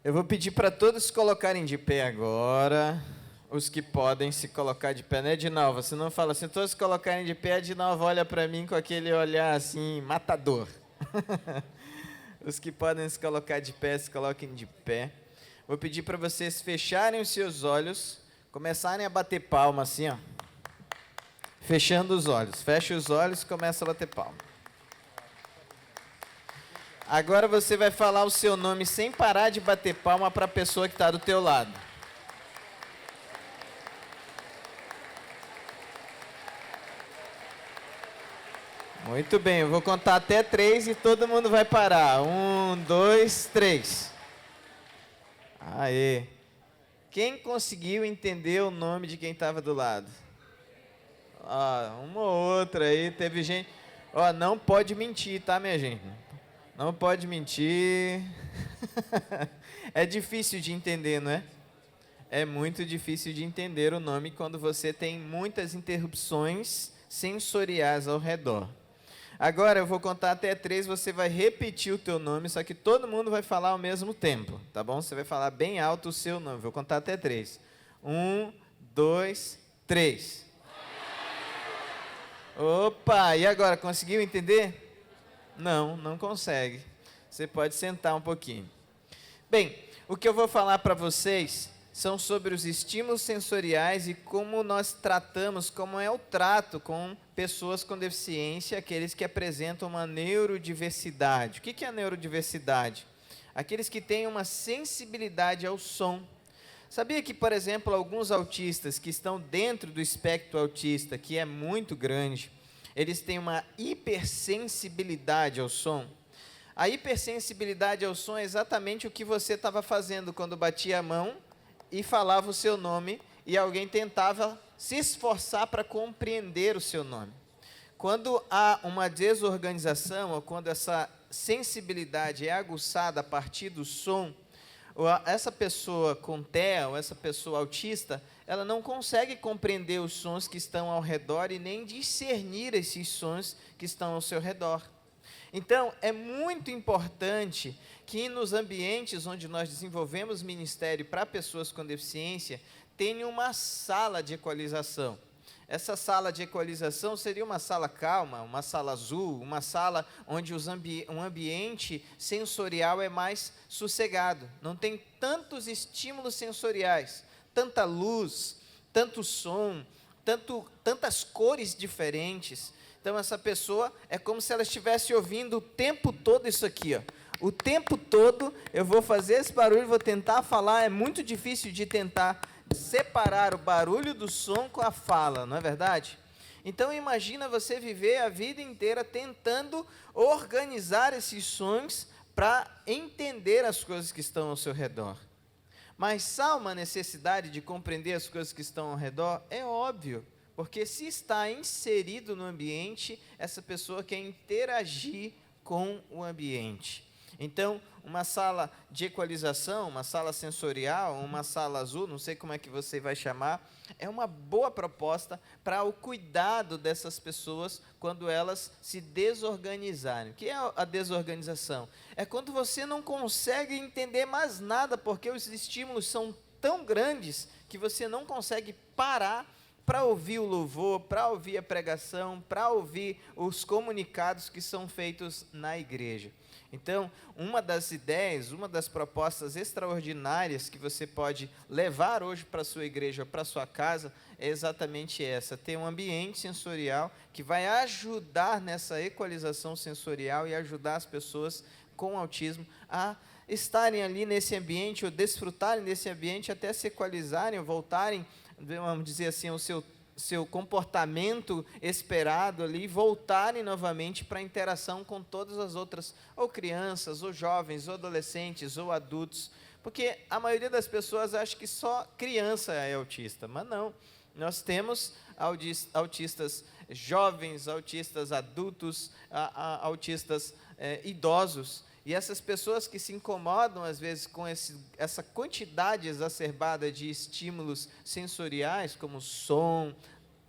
Eu vou pedir para todos se colocarem de pé agora. Os que podem se colocar de pé, né, Edinalva? Você não fala assim, todos se colocarem de pé, Edinalva olha para mim com aquele olhar assim, matador. Os que podem se colocar de pé, se coloquem de pé. Vou pedir para vocês fecharem os seus olhos, começarem a bater palma assim, ó. Fechando os olhos. Fecha os olhos e começa a bater palma. Agora você vai falar o seu nome sem parar de bater palma para a pessoa que está do teu lado. Muito bem, eu vou contar até 3 e todo mundo vai parar. 1, 2, 3. Aê. Quem conseguiu entender o nome de quem estava do lado? Uma ou outra aí, teve gente... não pode mentir, tá, minha gente? Não pode mentir. É difícil de entender, não é? É muito difícil de entender o nome quando você tem muitas interrupções sensoriais ao redor. Agora eu vou contar até 3, você vai repetir o teu nome, só que todo mundo vai falar ao mesmo tempo, tá bom? Você vai falar bem alto o seu nome. Vou contar até 3. 1, 2, 3. Opa, e agora, conseguiu entender? Não consegue. Você pode sentar um pouquinho. Bem, o que eu vou falar para vocês são sobre os estímulos sensoriais e como nós tratamos, como é o trato com pessoas com deficiência, aqueles que apresentam uma neurodiversidade. O que é a neurodiversidade? Aqueles que têm uma sensibilidade ao som. Sabia que, por exemplo, alguns autistas que estão dentro do espectro autista, que é muito grande, eles têm uma hipersensibilidade ao som? A hipersensibilidade ao som é exatamente o que você estava fazendo quando batia a mão e falava o seu nome e alguém tentava se esforçar para compreender o seu nome. Quando há uma desorganização ou quando essa sensibilidade é aguçada a partir do som, essa pessoa com TEA ou essa pessoa autista, ela não consegue compreender os sons que estão ao redor e nem discernir esses sons que estão ao seu redor. Então, é muito importante que nos ambientes onde nós desenvolvemos ministério para pessoas com deficiência, tenha uma sala de equalização. Essa sala de equalização seria uma sala calma, uma sala azul, uma sala onde um ambiente sensorial é mais sossegado. Não tem tantos estímulos sensoriais, tanta luz, tanto som, tantas cores diferentes. Então, essa pessoa é como se ela estivesse ouvindo o tempo todo isso aqui, ó. O tempo todo eu vou fazer esse barulho, vou tentar falar, é muito difícil de tentar separar o barulho do som com a fala, não é verdade? Então, imagina você viver a vida inteira tentando organizar esses sons para entender as coisas que estão ao seu redor. Mas há uma necessidade de compreender as coisas que estão ao redor? É óbvio. Porque se está inserido no ambiente, essa pessoa quer interagir com o ambiente. Então, uma sala de equalização, uma sala sensorial, uma sala azul, não sei como é que você vai chamar, é uma boa proposta para o cuidado dessas pessoas quando elas se desorganizarem. O que é a desorganização? É quando você não consegue entender mais nada, porque os estímulos são tão grandes que você não consegue parar para ouvir o louvor, para ouvir a pregação, para ouvir os comunicados que são feitos na igreja. Então, uma das ideias, uma das propostas extraordinárias que você pode levar hoje para a sua igreja, para a sua casa, é exatamente essa, ter um ambiente sensorial que vai ajudar nessa equalização sensorial e ajudar as pessoas com autismo a estarem ali nesse ambiente ou desfrutarem desse ambiente até se equalizarem ou voltarem, vamos dizer assim, ao seu comportamento esperado ali, voltarem novamente para a interação com todas as outras, ou crianças, ou jovens, ou adolescentes, ou adultos, porque a maioria das pessoas acha que só criança é autista, mas não. Nós temos autistas jovens, autistas adultos, autistas idosos. E essas pessoas que se incomodam, às vezes, com essa quantidade exacerbada de estímulos sensoriais, como som,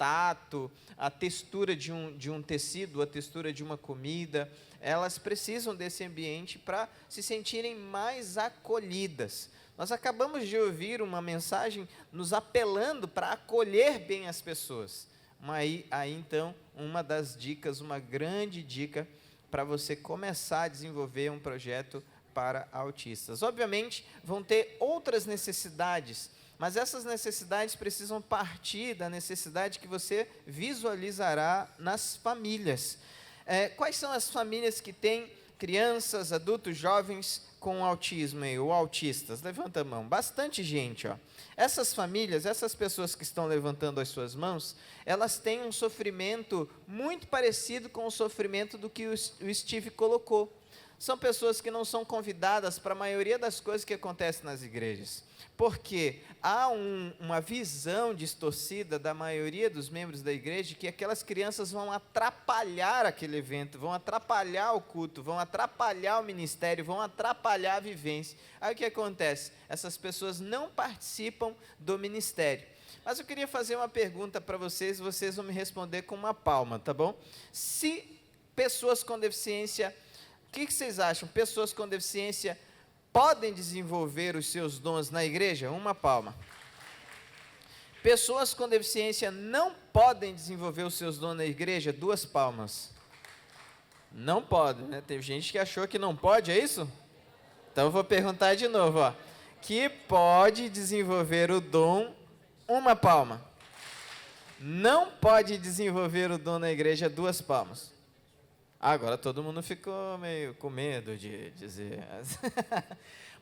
tato, a textura de um tecido, a textura de uma comida. Elas precisam desse ambiente para se sentirem mais acolhidas. Nós acabamos de ouvir uma mensagem nos apelando para acolher bem as pessoas. Aí então, uma das dicas, uma grande dica para você começar a desenvolver um projeto para autistas. Obviamente, vão ter outras necessidades, mas essas necessidades precisam partir da necessidade que você visualizará nas famílias. Quais são as famílias que têm crianças, adultos, jovens com autismo ou autistas? Levanta a mão. Bastante gente, ó. Essas famílias, essas pessoas que estão levantando as suas mãos, elas têm um sofrimento muito parecido com o sofrimento do que o Steve colocou. São pessoas que não são convidadas para a maioria das coisas que acontecem nas igrejas. Porque há uma visão distorcida da maioria dos membros da igreja que aquelas crianças vão atrapalhar aquele evento, vão atrapalhar o culto, vão atrapalhar o ministério, vão atrapalhar a vivência. Aí o que acontece? Essas pessoas não participam do ministério. Mas eu queria fazer uma pergunta para vocês vão me responder com uma palma, tá bom? Se pessoas com deficiência... O que vocês acham? Pessoas com deficiência podem desenvolver os seus dons na igreja? Uma palma. Pessoas com deficiência não podem desenvolver os seus dons na igreja? Duas palmas. Não podem, né? Teve gente que achou que não pode, é isso? Então eu vou perguntar de novo, ó. Que pode desenvolver o dom? Uma palma. Não pode desenvolver o dom na igreja? Duas palmas. Agora todo mundo ficou meio com medo de dizer.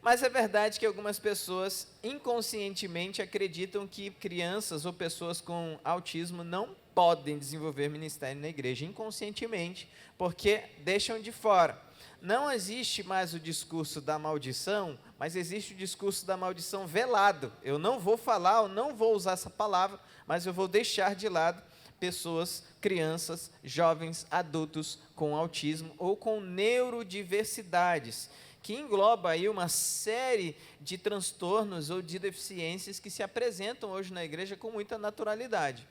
Mas é verdade que algumas pessoas inconscientemente acreditam que crianças ou pessoas com autismo não podem desenvolver ministério na igreja, inconscientemente, porque deixam de fora. Não existe mais o discurso da maldição, mas existe o discurso da maldição velado. Eu não vou falar, eu não vou usar essa palavra, mas eu vou deixar de lado pessoas, crianças, jovens, adultos com autismo ou com neurodiversidades, que engloba aí uma série de transtornos ou de deficiências que se apresentam hoje na igreja com muita naturalidade.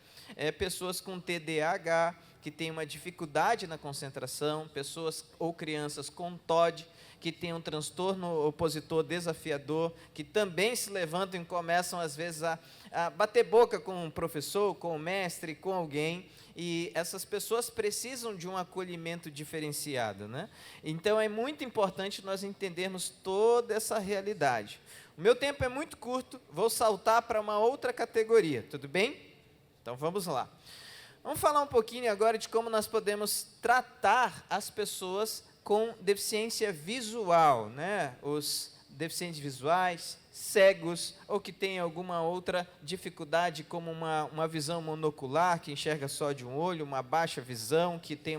Pessoas com TDAH, que têm uma dificuldade na concentração, pessoas ou crianças com TOD, que têm um transtorno opositor desafiador, que também se levantam e começam, às vezes, a bater boca com um professor, com um mestre, com alguém, e essas pessoas precisam de um acolhimento diferenciado, né? Então, é muito importante nós entendermos toda essa realidade. O meu tempo é muito curto, vou saltar para uma outra categoria, tudo bem? Então, vamos lá. Vamos falar um pouquinho agora de como nós podemos tratar as pessoas com deficiência visual, né? Os deficientes visuais, cegos, ou que têm alguma outra dificuldade, como uma visão monocular, que enxerga só de um olho, uma baixa visão, que tem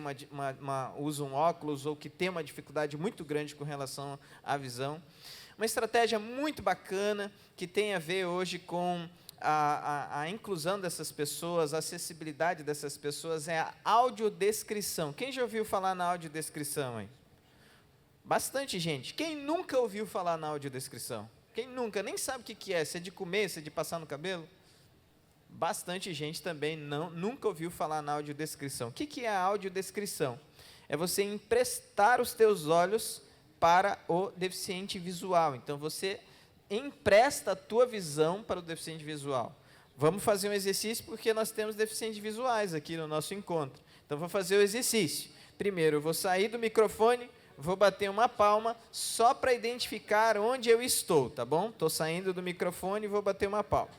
usa um óculos, ou que tem uma dificuldade muito grande com relação à visão. Uma estratégia muito bacana, que tem a ver hoje com a inclusão dessas pessoas, a acessibilidade dessas pessoas, é a audiodescrição. Quem já ouviu falar na audiodescrição aí? Bastante gente. Quem nunca ouviu falar na audiodescrição? Quem nunca, nem sabe o que é, se é de comer, se é de passar no cabelo? Bastante gente também nunca ouviu falar na audiodescrição. O que é a audiodescrição? É você emprestar os teus olhos para o deficiente visual. Então, você empresta a tua visão para o deficiente visual. Vamos fazer um exercício, porque nós temos deficientes visuais aqui no nosso encontro. Então, vou fazer o exercício. Primeiro, eu vou sair do microfone, vou bater uma palma, só para identificar onde eu estou, tá bom? Estou saindo do microfone e vou bater uma palma.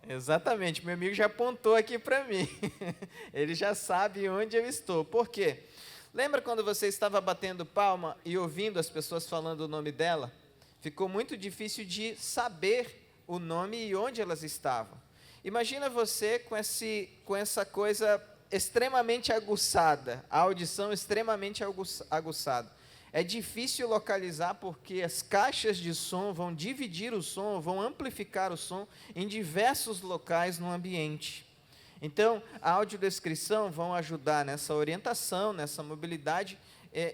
Exatamente, meu amigo já apontou aqui para mim. Ele já sabe onde eu estou. Por quê? Lembra quando você estava batendo palma e ouvindo as pessoas falando o nome dela? Ficou muito difícil de saber o nome e onde elas estavam. Imagina você com essa coisa extremamente aguçada, a audição extremamente aguçada. É difícil localizar porque as caixas de som vão dividir o som, vão amplificar o som em diversos locais no ambiente. Então, a audiodescrição vão ajudar nessa orientação, nessa mobilidade,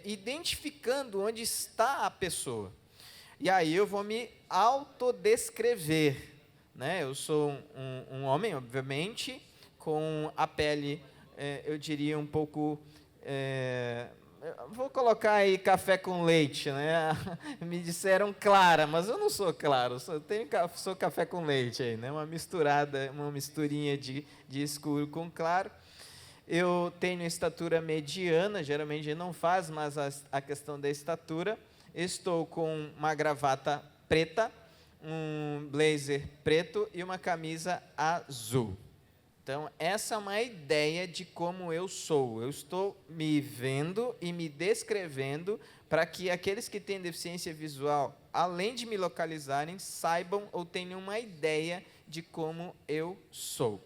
identificando onde está a pessoa. E aí eu vou me autodescrever, né? Eu sou um homem, obviamente, com a pele, eu diria, um pouco... vou colocar aí café com leite, né? Me disseram clara, mas eu não sou claro, sou café com leite aí, né? Uma misturinha de escuro com claro. Eu tenho estatura mediana, geralmente a gente não faz, mas a questão da estatura. Estou com uma gravata preta, um blazer preto e uma camisa azul. Então, essa é uma ideia de como eu sou. Eu estou me vendo e me descrevendo para que aqueles que têm deficiência visual, além de me localizarem, saibam ou tenham uma ideia de como eu sou.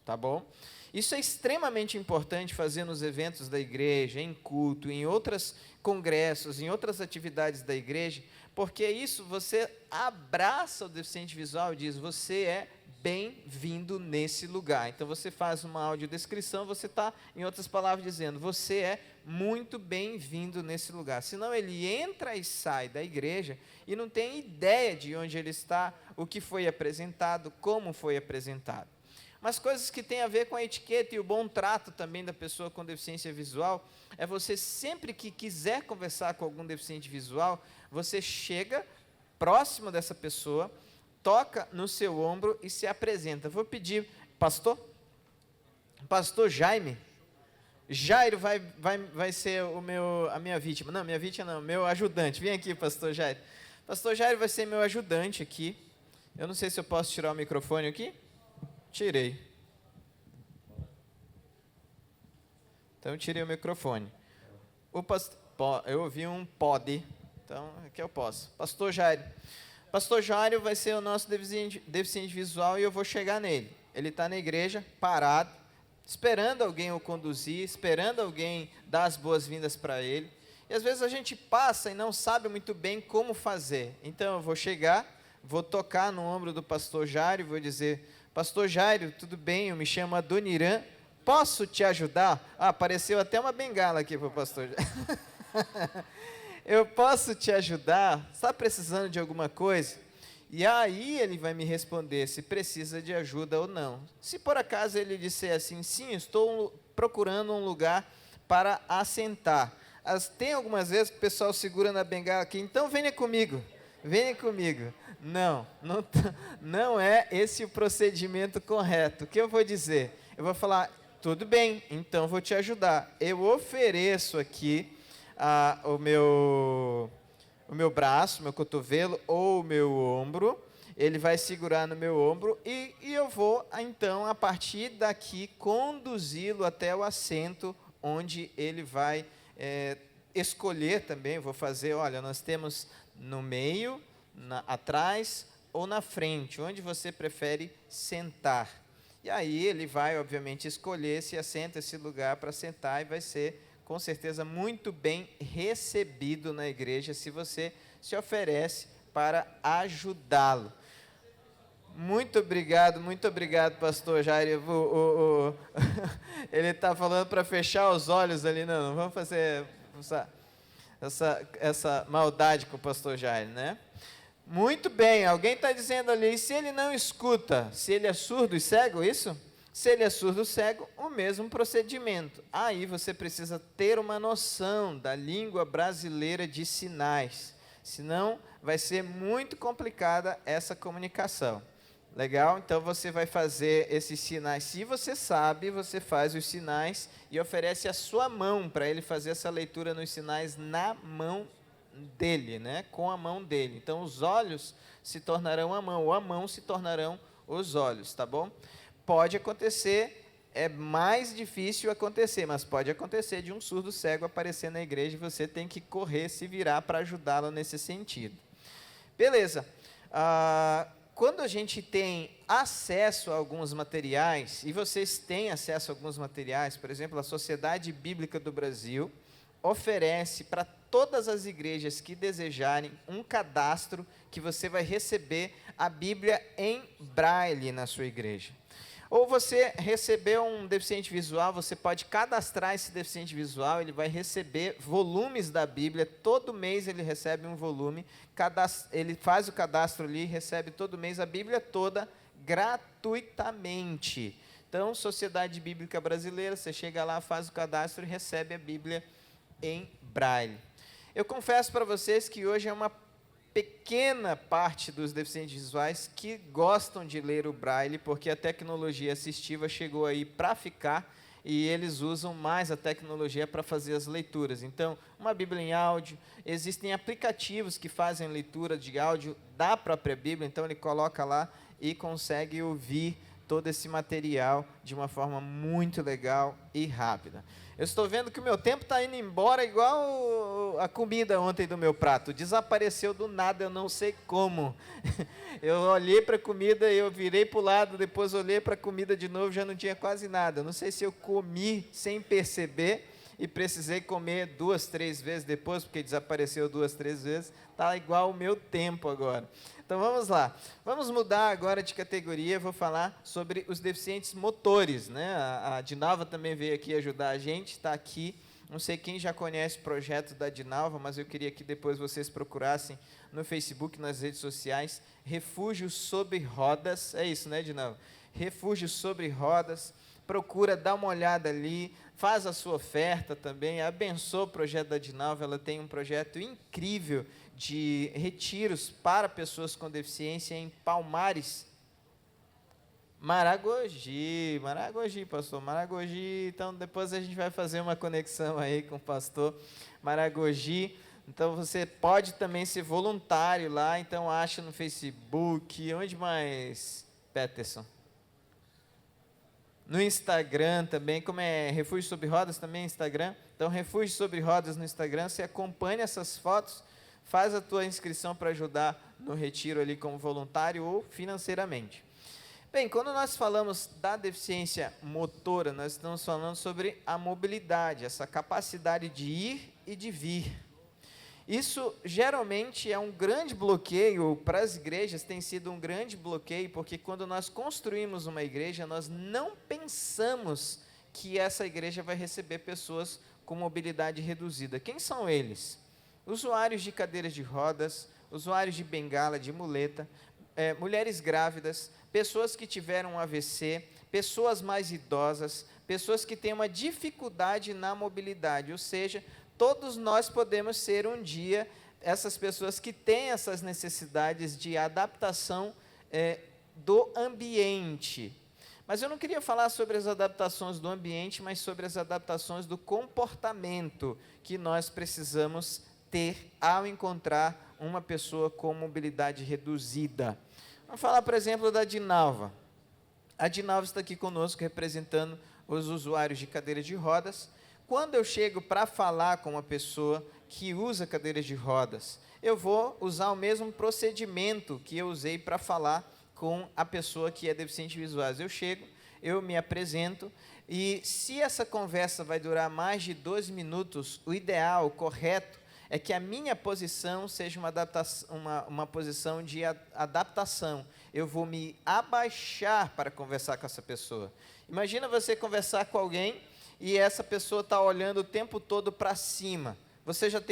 Tá bom? Isso é extremamente importante fazer nos eventos da igreja, em culto, em outros congressos, em outras atividades da igreja, porque isso você abraça o deficiente visual e diz, você é bem-vindo nesse lugar. Então você faz uma audiodescrição, você está, em outras palavras, dizendo, você é muito bem-vindo nesse lugar. Senão ele entra e sai da igreja e não tem ideia de onde ele está, o que foi apresentado, como foi apresentado. Mas coisas que têm a ver com a etiqueta e o bom trato também da pessoa com deficiência visual, é você sempre que quiser conversar com algum deficiente visual, você chega próximo dessa pessoa, toca no seu ombro e se apresenta. Vou pedir, pastor Jaime, Jairo vai ser a minha vítima. Não, minha vítima não, meu ajudante. Vem aqui, pastor Jairo. Pastor Jairo vai ser meu ajudante aqui. Eu não sei se eu posso tirar o microfone aqui. Tirei. Então, eu tirei o microfone. Eu ouvi um pode. Então, aqui eu posso. Pastor Jairo. Pastor Jairo vai ser o nosso deficiente visual e eu vou chegar nele. Ele está na igreja, parado, esperando alguém o conduzir, esperando alguém dar as boas-vindas para ele. E às vezes a gente passa e não sabe muito bem como fazer. Então, eu vou chegar, vou tocar no ombro do pastor Jairo e vou dizer... Pastor Jairo, tudo bem? Eu me chamo Adoniran. Posso te ajudar? Ah, apareceu até uma bengala aqui para o pastor Jairo. Eu posso te ajudar? Está precisando de alguma coisa? E aí ele vai me responder se precisa de ajuda ou não. Se por acaso ele disser assim, sim, estou procurando um lugar para assentar. Tem algumas vezes que o pessoal segura na bengala aqui, então venha comigo. Venha comigo. Não é esse o procedimento correto. O que eu vou dizer? Eu vou falar, tudo bem, então vou te ajudar. Eu ofereço aqui o meu braço, meu cotovelo ou o meu ombro. Ele vai segurar no meu ombro e eu vou, então, a partir daqui, conduzi-lo até o assento onde ele vai escolher também. Vou fazer, olha, nós temos no meio, atrás ou na frente, onde você prefere sentar. E aí ele vai, obviamente, escolher esse assento, esse lugar para sentar e vai ser, com certeza, muito bem recebido na igreja se você se oferece para ajudá-lo. Muito obrigado, pastor Jairo. Ele está falando para fechar os olhos ali, não vamos fazer essa maldade com o pastor Jairo, né? Muito bem, alguém está dizendo ali, se ele não escuta, se ele é surdo e cego, isso? Se ele é surdo e cego, o mesmo procedimento. Aí você precisa ter uma noção da língua brasileira de sinais, senão vai ser muito complicada essa comunicação. Legal? Então você vai fazer esses sinais. Se você sabe, você faz os sinais e oferece a sua mão para ele fazer essa leitura nos sinais na mão dele, né? Com a mão dele. Então os olhos se tornarão a mão, ou a mão se tornarão os olhos, tá bom? Pode acontecer, é mais difícil acontecer, mas pode acontecer de um surdo cego aparecer na igreja e você tem que correr, se virar para ajudá-lo nesse sentido. Beleza. Quando a gente tem acesso a alguns materiais, e vocês têm acesso a alguns materiais, por exemplo, a Sociedade Bíblica do Brasil oferece para todas as igrejas que desejarem um cadastro que você vai receber a Bíblia em braille na sua igreja. Ou você recebeu um deficiente visual, você pode cadastrar esse deficiente visual, ele vai receber volumes da Bíblia, todo mês ele recebe um volume, ele faz o cadastro ali, recebe todo mês a Bíblia toda gratuitamente. Então, Sociedade Bíblica Brasileira, você chega lá, faz o cadastro e recebe a Bíblia em braille. Eu confesso para vocês que hoje é uma pequena parte dos deficientes visuais que gostam de ler o braille, porque a tecnologia assistiva chegou aí para ficar e eles usam mais a tecnologia para fazer as leituras. Então, uma Bíblia em áudio, existem aplicativos que fazem leitura de áudio da própria Bíblia, então ele coloca lá e consegue ouvir todo esse material de uma forma muito legal e rápida. Eu estou vendo que o meu tempo está indo embora igual a comida ontem do meu prato. Desapareceu do nada, eu não sei como. Eu olhei para a comida, eu virei para o lado, depois olhei para a comida de novo, já não tinha quase nada. Eu não sei se eu comi sem perceber e precisei comer 2, 3 vezes depois, porque desapareceu 2, 3 vezes. Está igual o meu tempo agora. Então vamos lá, vamos mudar agora de categoria, vou falar sobre os deficientes motores, né? A Dinalva também veio aqui ajudar a gente, está aqui, não sei quem já conhece o projeto da Dinalva, mas eu queria que depois vocês procurassem no Facebook, nas redes sociais, Refúgio Sobre Rodas, é isso, né, Dinalva? Refúgio Sobre Rodas, procura, dá uma olhada ali, faz a sua oferta também, abençoa o projeto da Dinalva, ela tem um projeto incrível de retiros para pessoas com deficiência em Palmares, Maragogi, pastor, Maragogi, então depois a gente vai fazer uma conexão aí com o pastor Maragogi, então você pode também ser voluntário lá, então acha no Facebook, onde mais, Peterson? No Instagram também, como é Refúgio Sobre Rodas também, Instagram, então Refúgio Sobre Rodas no Instagram, você acompanha essas fotos, faz a tua inscrição para ajudar no retiro ali como voluntário ou financeiramente. Bem, quando nós falamos da deficiência motora, nós estamos falando sobre a mobilidade, essa capacidade de ir e de vir. Isso geralmente é um grande bloqueio para as igrejas, tem sido um grande bloqueio, porque quando nós construímos uma igreja, nós não pensamos que essa igreja vai receber pessoas com mobilidade reduzida. Quem são eles? Usuários de cadeiras de rodas, usuários de bengala, de muleta, mulheres grávidas, pessoas que tiveram um AVC, pessoas mais idosas, pessoas que têm uma dificuldade na mobilidade, ou seja, todos nós podemos ser um dia essas pessoas que têm essas necessidades de adaptação do ambiente. Mas eu não queria falar sobre as adaptações do ambiente, mas sobre as adaptações do comportamento que nós precisamos ter ao encontrar uma pessoa com mobilidade reduzida. Vamos falar, por exemplo, da Dinalva. A Dinalva está aqui conosco representando os usuários de cadeiras de rodas. Quando eu chego para falar com uma pessoa que usa cadeiras de rodas, eu vou usar o mesmo procedimento que eu usei para falar com a pessoa que é deficiente visual. Eu chego, eu me apresento, e se essa conversa vai durar mais de 2 minutos, o ideal, o correto, é que a minha posição seja uma posição de adaptação. Eu vou me abaixar para conversar com essa pessoa. Imagina você conversar com alguém e essa pessoa está olhando o tempo todo para cima. Você já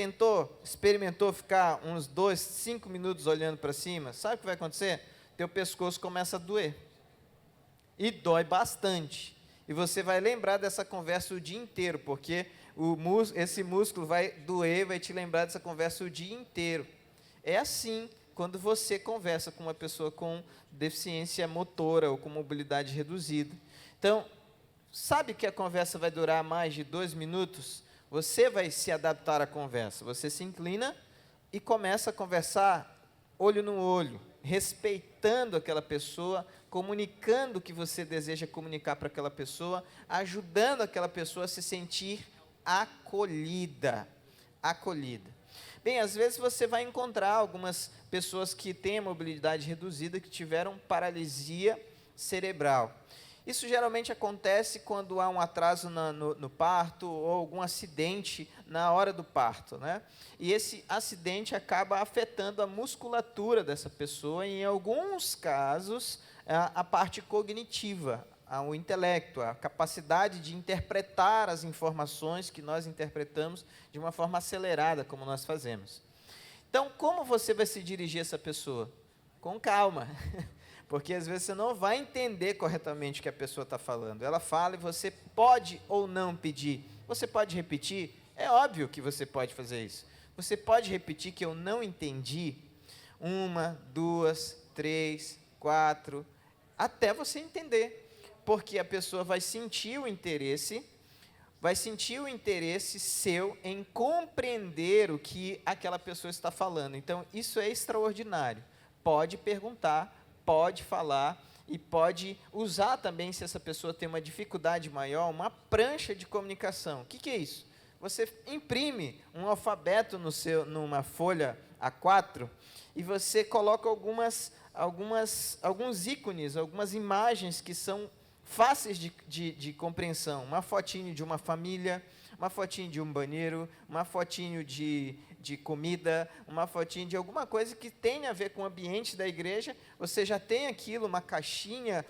experimentou ficar uns 2, 5 minutos olhando para cima? Sabe o que vai acontecer? Teu pescoço começa a doer. E dói bastante. E você vai lembrar dessa conversa o dia inteiro, porque esse músculo vai doer, vai te lembrar dessa conversa o dia inteiro. É assim quando você conversa com uma pessoa com deficiência motora ou com mobilidade reduzida. Então, sabe que a conversa vai durar mais de 2 minutos? Você vai se adaptar à conversa. Você se inclina e começa a conversar olho no olho, respeitando aquela pessoa, comunicando o que você deseja comunicar para aquela pessoa, ajudando aquela pessoa a se sentir acolhida. Bem, às vezes você vai encontrar algumas pessoas que têm a mobilidade reduzida, que tiveram paralisia cerebral. Isso geralmente acontece quando há um atraso no parto ou algum acidente na hora do parto, né? E esse acidente acaba afetando a musculatura dessa pessoa e, em alguns casos, a parte cognitiva, o intelecto, a capacidade de interpretar as informações que nós interpretamos de uma forma acelerada, como nós fazemos. Então, como você vai se dirigir a essa pessoa? Com calma. Porque às vezes você não vai entender corretamente o que a pessoa está falando. Ela fala e você pode ou não pedir. Você pode repetir? É óbvio que você pode fazer isso. Você pode repetir que eu não entendi 1, 2, 3, 4, até você entender. Porque a pessoa vai sentir o interesse seu em compreender o que aquela pessoa está falando. Então, isso é extraordinário. Pode perguntar, pode falar e pode usar também, se essa pessoa tem uma dificuldade maior, uma prancha de comunicação. O que é isso? Você imprime um alfabeto numa folha A4 e você coloca alguns ícones, algumas imagens que são fáceis de compreensão. Uma fotinho de uma família, uma fotinho de um banheiro, uma fotinho de comida, uma fotinho de alguma coisa que tenha a ver com o ambiente da igreja. Você já tem aquilo, uma caixinha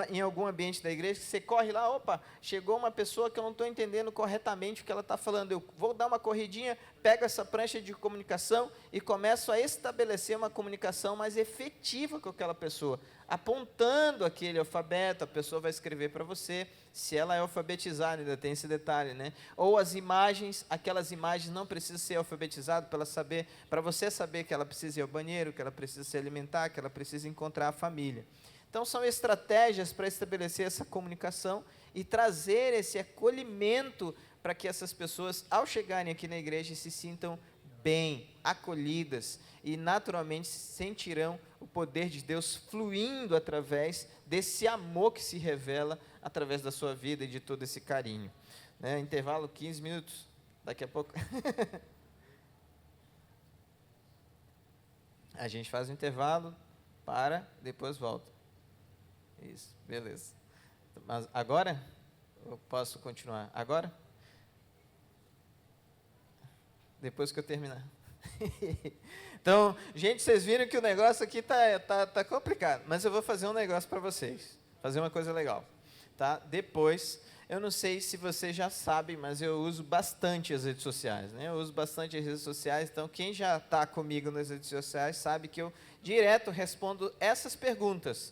em algum ambiente da igreja, que você corre lá, opa, chegou uma pessoa que eu não estou entendendo corretamente o que ela está falando. Eu vou dar uma corridinha, pego essa prancha de comunicação e começo a estabelecer uma comunicação mais efetiva com aquela pessoa. Apontando aquele alfabeto, a pessoa vai escrever para você, se ela é alfabetizada, ainda tem esse detalhe, né? Ou as imagens, aquelas imagens não precisam ser alfabetizadas para você saber que ela precisa ir ao banheiro, que ela precisa se alimentar, que ela precisa encontrar a família. Então, são estratégias para estabelecer essa comunicação e trazer esse acolhimento para que essas pessoas, ao chegarem aqui na igreja, se sintam bem, acolhidas e, naturalmente, sentirão o poder de Deus fluindo através desse amor que se revela através da sua vida e de todo esse carinho. Né? Intervalo 15 minutos, daqui a pouco. A gente faz um intervalo, depois volta. Isso, beleza. Mas agora? Eu posso continuar? Agora? Depois que eu terminar. Então, gente, vocês viram que o negócio aqui tá complicado, mas eu vou fazer um negócio para vocês, fazer uma coisa legal, tá? Depois, eu não sei se vocês já sabem, mas eu uso bastante as redes sociais, né? Eu uso bastante as redes sociais, então quem já está comigo nas redes sociais sabe que eu direto respondo essas perguntas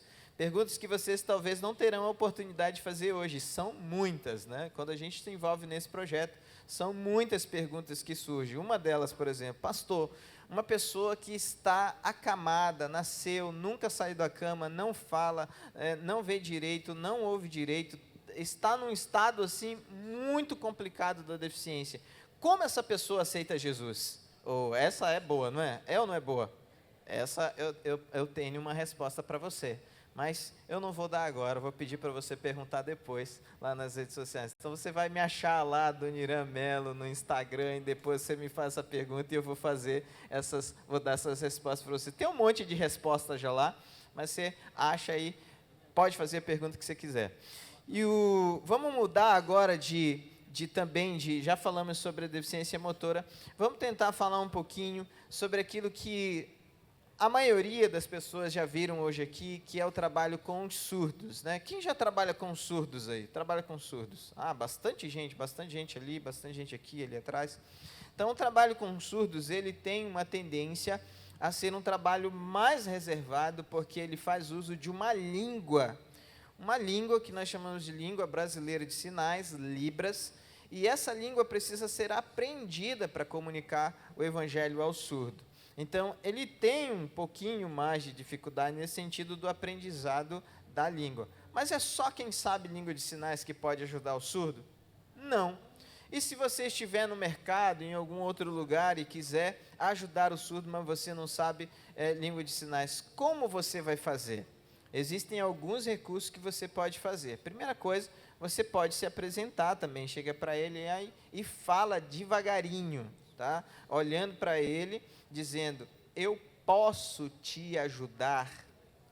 que vocês talvez não terão a oportunidade de fazer hoje. São muitas, né? Quando a gente se envolve nesse projeto, são muitas perguntas que surgem. Uma delas, por exemplo, pastor, uma pessoa que está acamada, nasceu, nunca saiu da cama, não fala, não vê direito, não ouve direito, está num estado assim muito complicado da deficiência. Como essa pessoa aceita Jesus? Essa é boa, não é? É ou não é boa? Essa eu tenho uma resposta para você. Mas eu não vou dar agora, vou pedir para você perguntar depois, lá nas redes sociais. Então você vai me achar lá, Dona Irã Mello, no Instagram, e depois você me faz essa pergunta e eu vou dar essas respostas para você. Tem um monte de respostas já lá, mas você acha aí, pode fazer a pergunta que você quiser. Vamos mudar agora já falamos sobre a deficiência motora, vamos tentar falar um pouquinho sobre aquilo que a maioria das pessoas já viram hoje aqui, que é o trabalho com os surdos, né? Quem já trabalha com surdos aí? Trabalha com surdos? Bastante gente ali, bastante gente aqui, ali atrás. Então, o trabalho com surdos, ele tem uma tendência a ser um trabalho mais reservado, porque ele faz uso de uma língua que nós chamamos de língua brasileira de sinais, Libras, e essa língua precisa ser aprendida para comunicar o evangelho ao surdo. Então, ele tem um pouquinho mais de dificuldade nesse sentido do aprendizado da língua. Mas é só quem sabe língua de sinais que pode ajudar o surdo? Não. E se você estiver no mercado, em algum outro lugar, e quiser ajudar o surdo, mas você não sabe língua de sinais, como você vai fazer? Existem alguns recursos que você pode fazer. Primeira coisa, você pode se apresentar também. Chega para ele aí e fala devagarinho, tá? Olhando para ele, dizendo, eu posso te ajudar,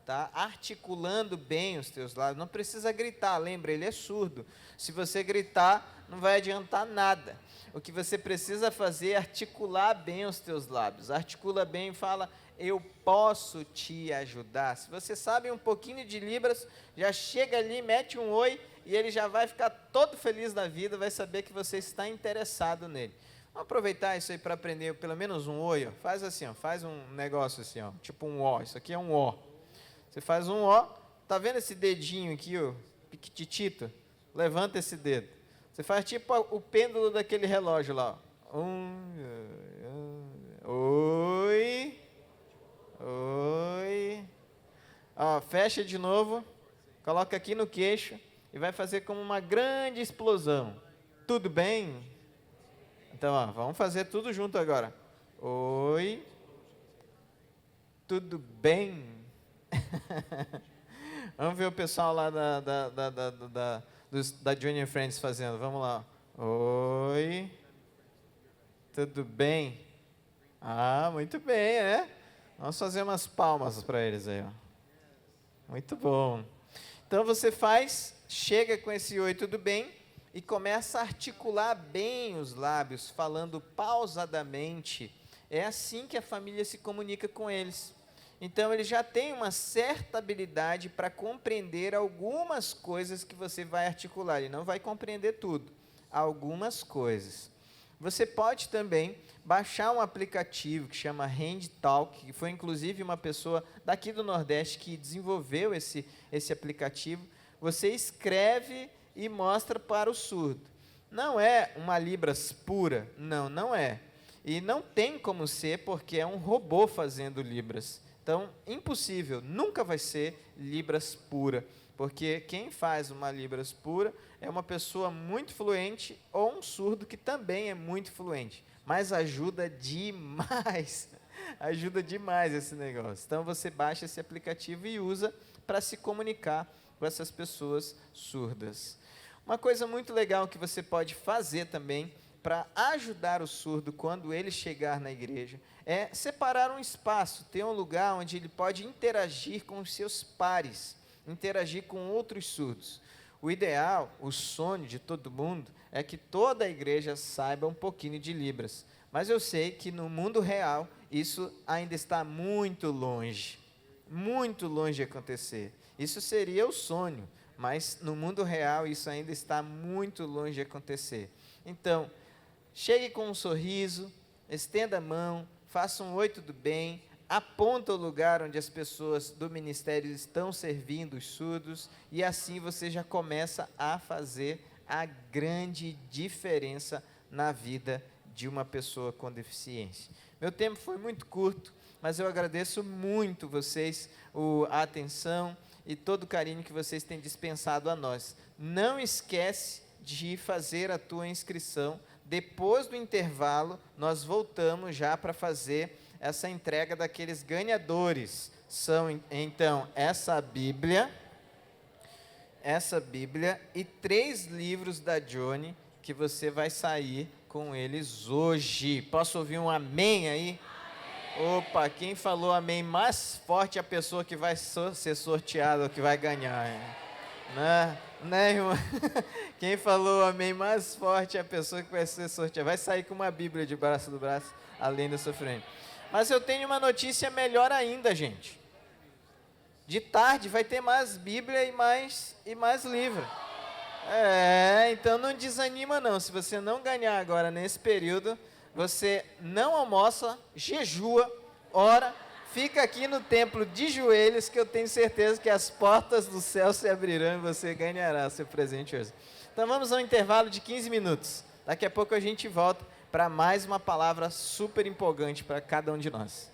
tá? Articulando bem os teus lábios. Não precisa gritar, lembra, ele é surdo. Se você gritar, não vai adiantar nada. O que você precisa fazer é articular bem os teus lábios. Articula bem e fala, eu posso te ajudar. Se você sabe um pouquinho de Libras, já chega ali, mete um oi, e ele já vai ficar todo feliz da vida, vai saber que você está interessado nele. Vamos aproveitar isso aí para aprender pelo menos um oi, ó. Faz assim, ó, faz um negócio assim, ó, tipo um ó, isso aqui é um ó. Você faz um ó, tá vendo esse dedinho aqui, ó, piquititito? Levanta esse dedo. Você faz tipo o pêndulo daquele relógio lá, ó. Oi, oi. Ó, fecha de novo, coloca aqui no queixo e vai fazer como uma grande explosão. Tudo bem? Então, ó, vamos fazer tudo junto agora. Oi. Tudo bem? Vamos ver o pessoal lá da Junior Friends fazendo. Vamos lá. Oi. Tudo bem? Ah, muito bem, é? Vamos fazer umas palmas para eles aí, ó. Muito bom. Então você chega com esse oi, tudo bem? E começa a articular bem os lábios, falando pausadamente. É assim que a família se comunica com eles. Então, ele já tem uma certa habilidade para compreender algumas coisas que você vai articular. Ele não vai compreender tudo, algumas coisas. Você pode também baixar um aplicativo que chama HandTalk, que foi inclusive uma pessoa daqui do Nordeste que desenvolveu esse aplicativo. Você escreve e mostra para o surdo. Não é uma Libras pura, não é. E não tem como ser, porque é um robô fazendo Libras. Então, impossível, nunca vai ser Libras pura, porque quem faz uma Libras pura é uma pessoa muito fluente ou um surdo que também é muito fluente, mas ajuda demais esse negócio. Então, você baixa esse aplicativo e usa para se comunicar com essas pessoas surdas. Uma coisa muito legal que você pode fazer também para ajudar o surdo quando ele chegar na igreja é separar um espaço, ter um lugar onde ele pode interagir com os seus pares, interagir com outros surdos. O ideal, o sonho de todo mundo é que toda a igreja saiba um pouquinho de Libras, mas eu sei que no mundo real isso ainda está muito longe de acontecer. Isso seria o sonho, mas no mundo real isso ainda está muito longe de acontecer. Então, chegue com um sorriso, estenda a mão, faça um oi, tudo bem, aponta o lugar onde as pessoas do ministério estão servindo os surdos, e assim você já começa a fazer a grande diferença na vida de uma pessoa com deficiência. Meu tempo foi muito curto, mas eu agradeço muito vocês, a atenção e todo o carinho que vocês têm dispensado a nós. Não esquece de fazer a tua inscrição. Depois do intervalo, nós voltamos já para fazer essa entrega daqueles ganhadores. São, então, essa Bíblia e 3 livros da Johnny, que você vai sair com eles hoje. Posso ouvir um amém aí? Opa, quem falou amém mais forte é a pessoa que vai ser sorteada, ou que vai ganhar. Né, irmão? Quem falou amém mais forte é a pessoa que vai ser sorteada. Vai sair com uma Bíblia debaixo do braço, além do sofrimento. Mas eu tenho uma notícia melhor ainda, gente. De tarde vai ter mais Bíblia e mais livro. Então não desanima não. Se você não ganhar agora nesse período, você não almoça, jejua, ora, fica aqui no templo de joelhos, que eu tenho certeza que as portas do céu se abrirão e você ganhará seu presente hoje. Então vamos a um intervalo de 15 minutos. Daqui a pouco a gente volta para mais uma palavra super empolgante para cada um de nós.